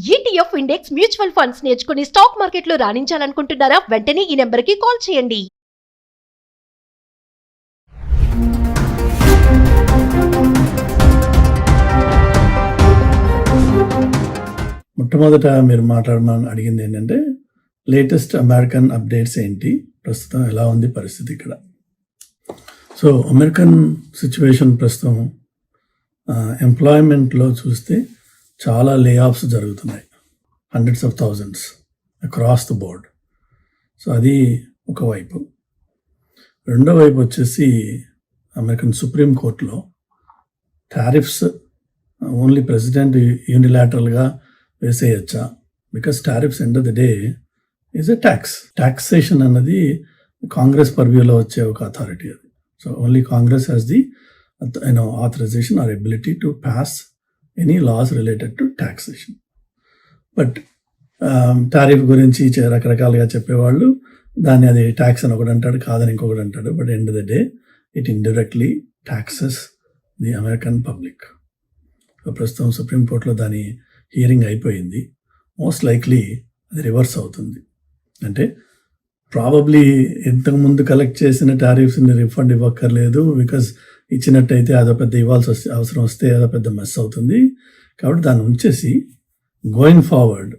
ETF index mutual funds నేర్చుకుని stock మార్కెట్లో రాణించాలనుకుంటున్నారా? వెంటనే ఈ నెంబర్కి కాల్ చేయండి. మొట్టమొదట మీరు మాట్లాడమని అడిగింది ఏంటంటే లేటెస్ట్ అమెరికన్ అప్డేట్స్ ఏంటి, ప్రస్తుతం ఎలా ఉంది పరిస్థితి ఇక్కడ. సో అమెరికన్ సిచ్యువేషన్ ప్రస్తుతం ఎంప్లాయ్మెంట్లో చూస్తే చాలా లే ఆఫ్స్ జరుగుతున్నాయి, hundreds of thousands across the board. So అది ఒకవైపు. రెండో వైపు వచ్చేసి అమెరికన్ సుప్రీం కోర్టులో టారిఫ్స్ ఓన్లీ ప్రెసిడెంట్ యూనిలాటరల్గా వేసేయచ్చా, because tariffs end of the day is a taxation అన్నది కాంగ్రెస్ పర్వ్యూలో వచ్చే ఒక అథారిటీ అది. So only Congress has the authorization or ability to pass any laws related to taxation. But tariff గురించి రకరకాలుగా చెప్పేవాళ్ళు దాన్ని అది ట్యాక్స్ అని ఒకటి అంటాడు, కాదని ఇంకొకటి అంటాడు. But end the day it indirectly taxes the American public. ప్రస్తుతం సుప్రీంకోర్టులో దాని హియరింగ్ అయిపోయింది. మోస్ట్ లైక్లీ అది రివర్స్ అవుతుంది. అంటే ప్రాబబ్లీ ఇంతకుముందు కలెక్ట్ చేసిన టారిఫ్స్ని రిఫండ్ ఇవ్వక్కర్లేదు, బికాజ్ ఇచ్చినట్టయితే అదో పెద్ద అవసరం వస్తే అదో పెద్ద మెస్ అవుతుంది. కాబట్టి దాన్ని ఉంచేసి going forward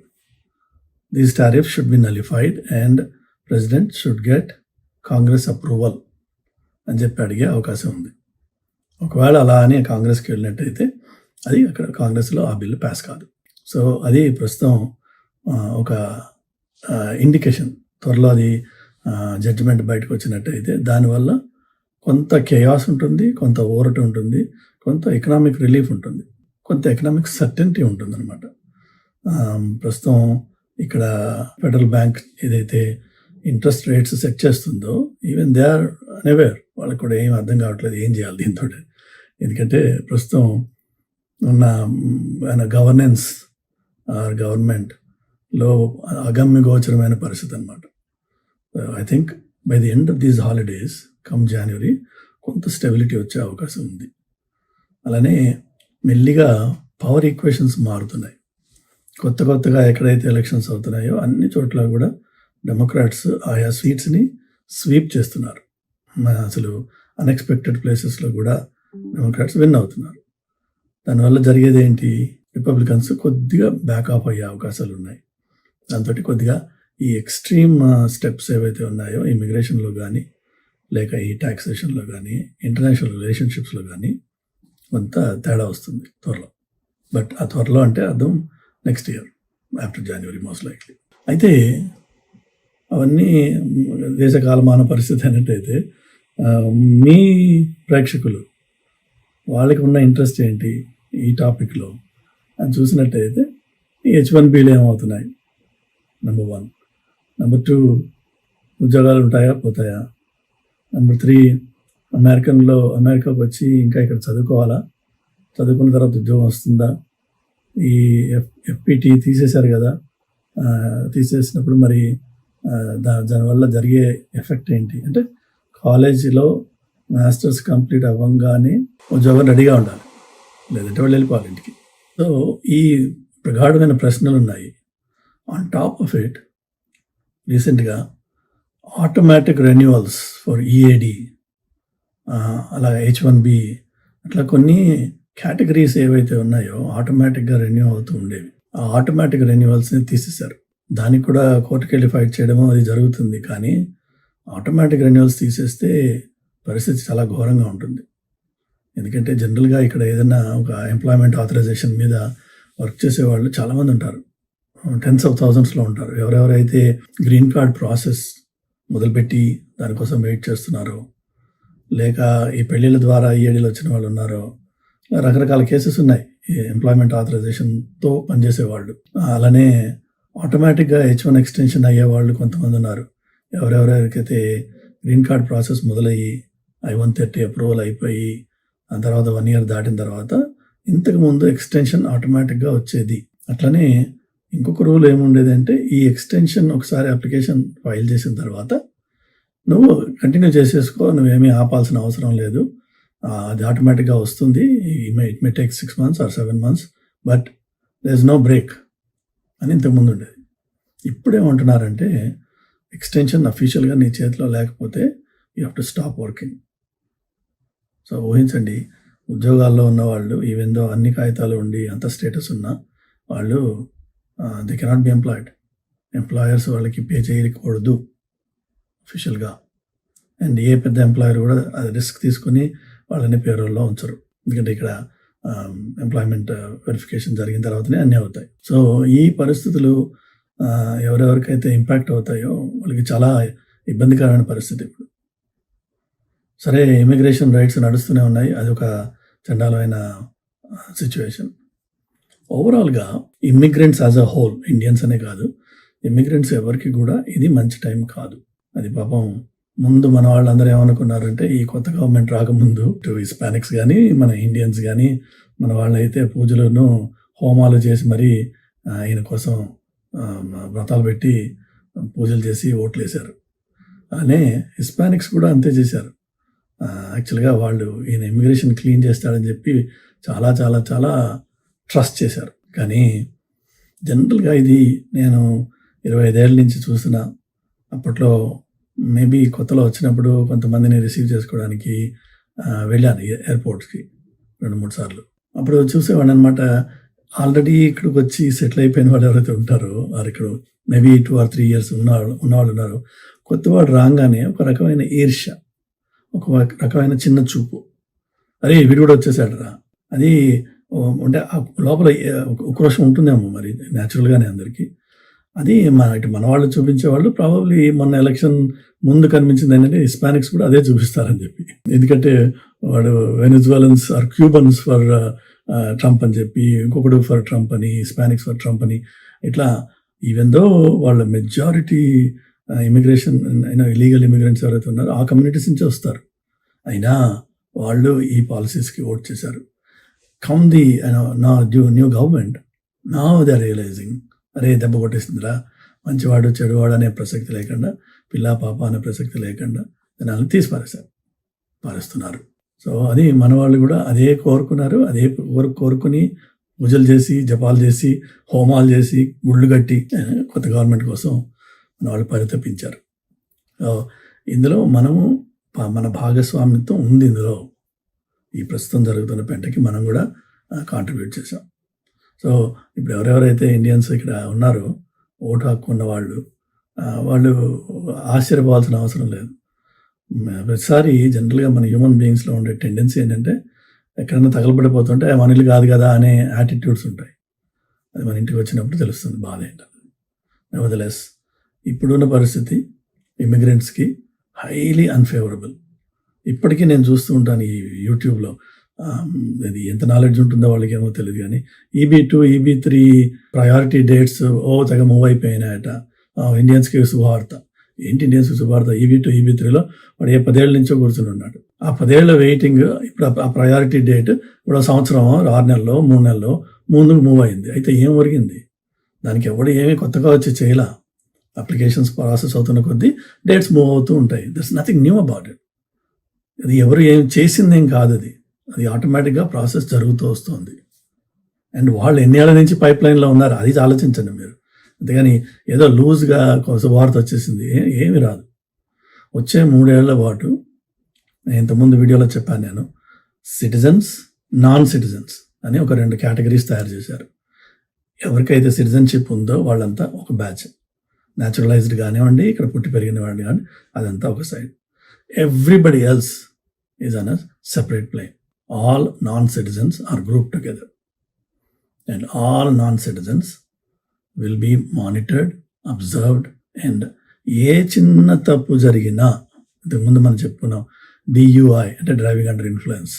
these tariff should be nullified and president should get Congress approval అని చెప్పి అడిగే అవకాశం ఉంది. ఒకవేళ అలా అని కాంగ్రెస్కి వెళ్ళినట్టయితే అది అక్కడ కాంగ్రెస్లో ఆ బిల్లు పాస్ కాదు. సో అది ప్రస్తుతం ఒక ఇండికేషన్. త్వరలో అది జడ్జిమెంట్ బయటకు వచ్చినట్టయితే దానివల్ల కొంత కేయాస్ ఉంటుంది, కొంత ఊరట ఉంటుంది, కొంత ఎకనామిక్ రిలీఫ్ ఉంటుంది, కొంత ఎకనామిక్ సర్టెనిటీ ఉంటుంది అనమాట. ప్రస్తుతం ఇక్కడ ఫెడరల్ బ్యాంక్ ఏదైతే ఇంట్రెస్ట్ రేట్స్ సెట్ చేస్తుందో ఈవెన్ దే ఆర్ అన్అవేర్. వాళ్ళకి కూడా ఏం అర్థం కావట్లేదు ఏం చేయాలి దీంతో. ఎందుకంటే ప్రస్తుతం ఉన్న గవర్నెన్స్ గవర్నమెంట్లో అగమ్య గోచరమైన పరిస్థితి అనమాట. I think by the end of these holidays come January కొంత స్టెబిలిటీ వచ్చే అవకాశం ఉంది. అలానే మెల్లిగా పవర్ ఈక్వేషన్స్ మారుతున్నాయి. కొత్తగా ఎక్కడైతే ఎలక్షన్స్ అవుతున్నాయో అన్ని చోట్ల కూడా డెమోక్రాట్స్ ఆయా సీట్స్ని స్వీప్ చేస్తున్నారు. అసలు అన్ఎక్స్పెక్టెడ్ ప్లేసెస్లో కూడా డెమోక్రాట్స్ విన్ అవుతున్నారు. దానివల్ల జరిగేది ఏంటి, రిపబ్లికన్స్ కొద్దిగా బ్యాక్ ఆఫ్ అయ్యే అవకాశాలు ఉన్నాయి. దాంతో కొద్దిగా ఈ ఎక్స్ట్రీమ్ స్టెప్స్ ఏవైతే ఉన్నాయో ఇమిగ్రేషన్లో కానీ లేక ఈ టాక్సేషన్లో కానీ ఇంటర్నేషనల్ రిలేషన్షిప్స్లో కానీ కొంత తేడా వస్తుంది త్వరలో. బట్ ఆ త్వరలో అంటే అర్థం నెక్స్ట్ ఇయర్ ఆఫ్టర్ జనవరి మోస్ట్ లైక్లీ. అయితే అవన్నీ దేశ కాలమాన పరిస్థితి అన్నట్టయితే మీ ప్రేక్షకులు వాళ్ళకి ఉన్న ఇంట్రెస్ట్ ఏంటి ఈ టాపిక్లో అని చూసినట్టయితే ఈ H1Bలు ఏమవుతున్నాయి, నెంబర్ 1. నెంబర్ 2, ఉద్యోగాలు ఉంటాయా పోతాయా. నెంబర్ 3, అమెరికాకు వచ్చి ఇంకా ఇక్కడ చదువుకోవాలా, చదువుకున్న తర్వాత ఉద్యోగం వస్తుందా. ఈ FPT తీసేశారు కదా, తీసేసినప్పుడు మరి దానివల్ల జరిగే ఎఫెక్ట్ ఏంటి అంటే కాలేజీలో మాస్టర్స్ కంప్లీట్ అవ్వగానే ఉద్యోగం రెడీగా ఉండాలి, లేదంటే వాళ్ళు వెళ్ళిపోవాలి ఇంటికి. సో ఈ ప్రగాఢమైన ప్రశ్నలు ఉన్నాయి. ఆన్ టాప్ ఆఫ్ ఇట్ రీసెంట్గా ఆటోమేటిక్ రెన్యువల్స్ ఫర్ EAD, అలా H1B, అట్లా కొన్ని కేటగిరీస్ ఏవైతే ఉన్నాయో ఆటోమేటిక్గా రెన్యూ అవుతూ ఉండేవి. ఆ ఆటోమేటిక్ రెన్యువల్స్ని తీసేశారు. దానికి కూడా కోర్టుకి వెళ్ళి ఫైట్ చేయడము అది జరుగుతుంది. కానీ ఆటోమేటిక్ రెన్యువల్స్ తీసేస్తే పరిస్థితి చాలా ఘోరంగా ఉంటుంది. ఎందుకంటే జనరల్గా ఇక్కడ ఏదైనా ఒక ఎంప్లాయ్మెంట్ ఆథరైజేషన్ మీద వర్క్ చేసేవాళ్ళు చాలామంది ఉంటారు, టెన్స్ ఆఫ్ థౌజండ్స్లో ఉంటారు. ఎవరెవరైతే గ్రీన్ కార్డ్ ప్రాసెస్ మొదలుపెట్టి దానికోసం వెయిట్ చేస్తున్నారో, లేక ఈ పెళ్ళిళ్ళ ద్వారా EADలు వచ్చిన వాళ్ళు ఉన్నారో, రకరకాల కేసెస్ ఉన్నాయి ఈ ఎంప్లాయ్మెంట్ ఆథరైజేషన్తో పనిచేసేవాళ్ళు. అలానే ఆటోమేటిక్గా H1 ఎక్స్టెన్షన్ అయ్యేవాళ్ళు కొంతమంది ఉన్నారు. ఎవరెవరికైతే గ్రీన్ కార్డ్ ప్రాసెస్ మొదలయ్యి I-130 అప్రూవల్ అయిపోయి ఆ తర్వాత 1 year దాటిన తర్వాత ఇంతకుముందు ఎక్స్టెన్షన్ ఆటోమేటిక్గా వచ్చేది. అట్లనే ఇంకొక రూల్ ఏముండేది అంటే ఈ ఎక్స్టెన్షన్ ఒకసారి అప్లికేషన్ ఫైల్ చేసిన తర్వాత నువ్వు కంటిన్యూ చేసేసుకో, నువ్వేమీ ఆపాల్సిన అవసరం లేదు, అది ఆటోమేటిక్గా వస్తుంది. It may take 6 months or 7 months, but there is no break. అని ఇంతకుముందు ఉండేది. ఇప్పుడేమంటున్నారంటే ఎక్స్టెన్షన్ అఫీషియల్గా నీ చేతిలో లేకపోతే you have to stop working. So ఊహించండి, ఉద్యోగాల్లో ఉన్నవాళ్ళు ఈవెందో అన్ని కాగితాలు ఉండి అంత స్టేటస్ ఉన్నా వాళ్ళు they cannot be employed. Employers వాళ్ళకి పే చేయకూడదు అఫీషియల్గా. అండ్ ఏ పెద్ద ఎంప్లాయర్ కూడా అది రిస్క్ తీసుకుని వాళ్ళని పేరోల్లో ఉంచరు. ఎందుకంటే ఇక్కడ ఎంప్లాయ్మెంట్ వెరిఫికేషన్ జరిగిన తర్వాతనే అన్నీ అవుతాయి. సో ఈ పరిస్థితులు ఎవరెవరికైతే ఇంపాక్ట్ అవుతాయో వాళ్ళకి చాలా ఇబ్బందికరమైన పరిస్థితి ఇప్పుడు. సరే, ఇమిగ్రేషన్ రైట్స్ నడుస్తూనే ఉన్నాయి, అది ఒక చండాలమైన సిచ్యువేషన్. ఓవరాల్గా immigrants as a whole, Indians అనే కాదు, ఇమ్మిగ్రెంట్స్ ఎవరికి కూడా ఇది మంచి టైం కాదు. అది పాపం ముందు మన వాళ్ళందరూ ఏమనుకున్నారంటే ఈ కొత్త గవర్నమెంట్ రాకముందు హిస్పానిక్స్ కానీ మన ఇండియన్స్ కానీ మన వాళ్ళైతే పూజలను హోమాలు చేసి మరీ ఈయన కోసం వ్రతాలు పెట్టి పూజలు చేసి ఓట్లు వేశారు. అలానే హిస్పానిక్స్ కూడా అంతే చేశారు. యాక్చువల్గా వాళ్ళు ఈయన ఇమిగ్రేషన్ క్లీన్ చేస్తాడని చెప్పి చాలా చాలా చాలా ట్రస్ట్ చేశారు. కానీ జనరల్గా ఇది నేను 25 ఏళ్ళ నుంచి చూసిన, అప్పట్లో మేబీ కొత్తలో వచ్చినప్పుడు కొంతమందిని రిసీవ్ చేసుకోవడానికి వెళ్ళాను ఎయిర్పోర్ట్కి 2-3 సార్లు. అప్పుడు చూసేవాడిని అనమాట. ఆల్రెడీ ఇక్కడికి వచ్చి సెటిల్ అయిపోయిన వాళ్ళు ఎవరైతే ఉంటారో వారు ఇక్కడ మేబీ 2 or 3 years ఉన్నవాళ్ళు ఉన్నారు. కొత్తవాడు రాగానే ఒక రకమైన ఈర్ష్య, ఒక రకమైన చిన్న చూపు, అరే వీడు కూడా వచ్చేసాడు రా, అది అంటే లోపల ఉక్రోషం ఉంటుందేమో మరి న్యాచురల్గానే అందరికీ. అది మన వాళ్ళు చూపించేవాళ్ళు ప్రాబబ్లీ మొన్న ఎలక్షన్ ముందు కనిపించింది ఏంటంటే హిస్పానిక్స్ కూడా అదే చూపిస్తారని చెప్పి. ఎందుకంటే వాడు వెనిజువలన్స్ ఆర్ క్యూబన్స్ ఫర్ ట్రంప్ అని చెప్పి, ఇంకొకడు ఫర్ ట్రంప్ అని, హిస్పానిక్స్ ఫర్ ట్రంప్ అని, ఇట్లా ఈవెందో వాళ్ళ మెజారిటీ ఇమిగ్రేషన్ ఇలీగల్ ఇమిగ్రెంట్స్ ఎవరైతే ఉన్నారో ఆ కమ్యూనిటీస్ నుంచి వస్తారు. అయినా వాళ్ళు ఈ పాలసీస్కి ఓట్ చేశారు. Come the new government, now they are realizing, అరే దెబ్బ కొట్టేసిందిరా, మంచివాడు చెడువాడు అనే ప్రసక్తి లేకుండా, పిల్ల పాప అనే ప్రసక్తి లేకుండా జనాలను తీసి పారేస్తున్నారు. సో అది మన వాళ్ళు కూడా అదే కోరుకున్నారు. అదే కోరుకుని పూజలు చేసి, జపాలు చేసి, హోమాలు చేసి, గుళ్ళు కట్టి కొత్త గవర్నమెంట్ కోసం మన వాళ్ళు పరితపించారు. సో ఇందులో మన భాగస్వామ్యత్వం ఉంది. ఇందులో ఈ ప్రస్తుతం జరుగుతున్న పెంటకి మనం కూడా కాంట్రిబ్యూట్ చేసాం. సో ఇప్పుడు ఎవరెవరైతే ఇండియన్స్ ఇక్కడ ఉన్నారో ఓటు హక్కు ఉన్న వాళ్ళు ఆశ్చర్యపోవాల్సిన అవసరం లేదు. ప్రతిసారి జనరల్గా మన హ్యూమన్ బీయింగ్స్లో ఉండే టెండెన్సీ ఏంటంటే ఎక్కడైనా తగలబడిపోతుంటే మన ఇల్లు కాదు కదా అనే యాటిట్యూడ్స్ ఉంటాయి. అది మన ఇంటికి వచ్చినప్పుడు తెలుస్తుంది బాధ ఏంటది. నెవర్దలెస్ ఇప్పుడున్న పరిస్థితి ఇమిగ్రెంట్స్కి హైలీ అన్ఫేవరబుల్. ఇప్పటికీ నేను చూస్తూ ఉంటాను ఈ యూట్యూబ్లో, అది ఎంత నాలెడ్జ్ ఉంటుందో వాళ్ళకి ఏమో తెలియదు కానీ EB2, EB3 ప్రయారిటీ డేట్స్ తెగ మూవ్ అయిపోయినాయట. ఇండియన్స్కి శుభవార్త. ఏంటి ఇండియన్స్కి శుభవార్త? EB2, EB3లో వాడు 10 ఏళ్ళ నుంచో కూర్చొని ఉన్నాడు. ఆ 10 ఏళ్ళ వెయిటింగ్ ఇప్పుడు ఆ ప్రయారిటీ డేట్ ఇప్పుడు 1 సంవత్సరం 6 నెలల్లో 3 నెలల్లో ముందుకు మూవ్ అయింది. అయితే ఏం ఒరిగింది? దానికి ఎవడు ఏమీ కొత్తగా వచ్చి చేయలా. అప్లికేషన్స్ ప్రాసెస్ అవుతున్న కొద్దీ డేట్స్ మూవ్ అవుతూ ఉంటాయి. That's nothing knew about it. అది ఎవరు ఏం చేసిందేం కాదు, అది ఆటోమేటిక్గా ప్రాసెస్ జరుగుతూ వస్తుంది. అండ్ వాళ్ళు ఎన్ని ఏళ్ళ నుంచి పైప్ లైన్లో ఉన్నారు అది ఆలోచించండి మీరు. అంతేగాని ఏదో లూజ్గా వార్త వచ్చేసింది ఏమి రాదు. వచ్చే 3 ఏళ్ల పాటు నేను ఇంతకుముందు వీడియోలో చెప్పాను, నేను సిటిజన్స్, నాన్ సిటిజన్స్ అని ఒక 2 కేటగిరీస్ తయారు చేశారు. ఎవరికైతే సిటిజన్షిప్ ఉందో వాళ్ళంతా ఒక బ్యాచ్, న్యాచురలైజ్డ్ కానివ్వండి, ఇక్కడ పుట్టి పెరిగిన వాడిని కానీ అదంతా ఒక side. Everybody else is on a separate plane. All non-citizens are grouped together and all non-citizens will be monitored, observed, and ఏ చిన్న తప్పు జరిగినా, ఇంతకుముందు మనం చెప్పుకున్నాం DUI అంటే driving under influence,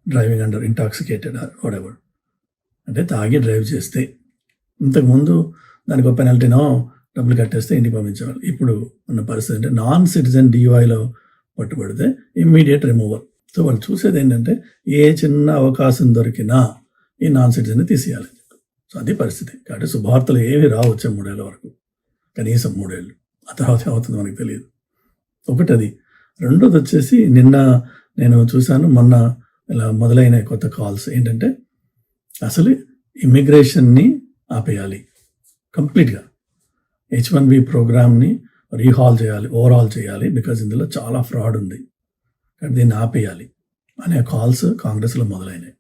driving under intoxicated or whatever, అంటే తాగి డ్రైవ్ చేస్తే ఇంతకుముందు దానికి ఒక పెనాల్టీనో డబ్బులు కట్టేస్తే ఇంటికి పంపించేవాళ్ళు. ఇప్పుడు ఉన్న పరిస్థితి అంటే నాన్ సిటిజన్ DUIలో పట్టుబడితే ఇమ్మీడియట్ రిమూవల్. సో వాళ్ళు చూసేది ఏంటంటే ఏ చిన్న అవకాశం దొరికినా ఈ నాన్ సిటిజన్ని తీసేయాలి. సో అది పరిస్థితి. కాబట్టి శుభవార్తలు ఏవి రావు వచ్చే 3 ఏళ్ళ వరకు, కనీసం 3 ఏళ్ళు. ఆ తర్వాత ఏమవుతుందో మనకు తెలియదు. ఒకటి అది. రెండోది వచ్చేసి నిన్న నేను చూశాను, మొన్న ఇలా మొదలైన కొత్త కాల్స్ ఏంటంటే అసలు ఇమిగ్రేషన్ని ఆపేయాలి కంప్లీట్గా. H1B ప్రోగ్రామ్ని ఓవర్హాల్ చేయాలి, బికాజ్ ఇందులో చాలా ఫ్రాడ్ ఉంది, కానీ దీన్ని ఆపేయాలి అనే కాల్స్ కాంగ్రెస్లో మొదలైనాయి.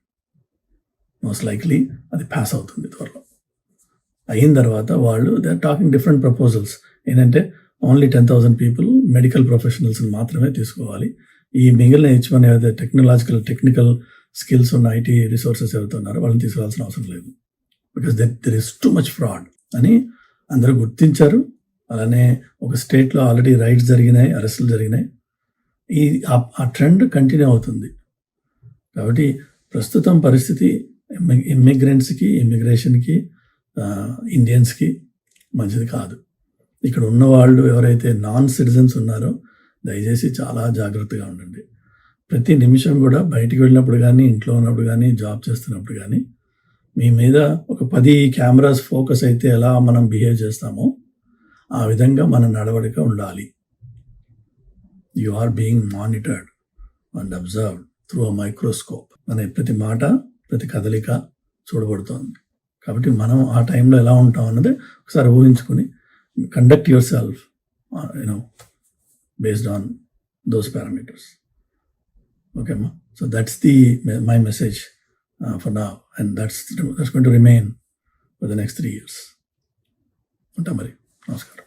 మోస్ట్ లైక్లీ అది పాస్ అవుతుంది త్వరలో. అయిన తర్వాత వాళ్ళు they are talking different proposals. ఏంటంటే ఓన్లీ 10,000 పీపుల్ మెడికల్ ప్రొఫెషనల్స్ని మాత్రమే తీసుకోవాలి. ఈ మిగిలిన H1 ఏదైతే టెక్నికల్ స్కిల్స్ ఉన్న ఐటీ రిసోర్సెస్ ఎవరుతున్నారో వాళ్ళని తీసుకోవాల్సిన అవసరం లేదు, because there is too much fraud అని అందరూ గుర్తించారు. అలానే ఒక స్టేట్లో ఆల్రెడీ రైడ్స్ జరిగినాయి, అరెస్టులు జరిగినాయి. ఆ ట్రెండ్ కంటిన్యూ అవుతుంది. కాబట్టి ప్రస్తుతం పరిస్థితి ఇమిగ్రేషన్కి ఇండియన్స్కి మంచిది కాదు. ఇక్కడ ఉన్న వాళ్ళు ఎవరైతే నాన్ సిటిజన్స్ ఉన్నారో దయచేసి చాలా జాగ్రత్తగా ఉండండి. ప్రతి నిమిషం కూడా బయటికి వెళ్ళినప్పుడు కానీ, ఇంట్లో ఉన్నప్పుడు కానీ, జాబ్ చేస్తున్నప్పుడు కానీ మీ మీద ఒక 10 కెమెరాస్ ఫోకస్ అయితే ఎలా మనం బిహేవ్ చేస్తామో ఆ విధంగా మన నడవడిక ఉండాలి. You are being monitored and observed through a microscope. మన ప్రతి మాట, ప్రతి కదలిక చూడబడుతోంది. కాబట్టి మనం ఆ టైంలో ఎలా ఉంటాం అన్నది ఒకసారి ఊహించుకొని conduct your self based on those parameters. Okay, ma. So that's my message for now, and that's going to remain for the next 3 years. Unta mari. Namaskaram.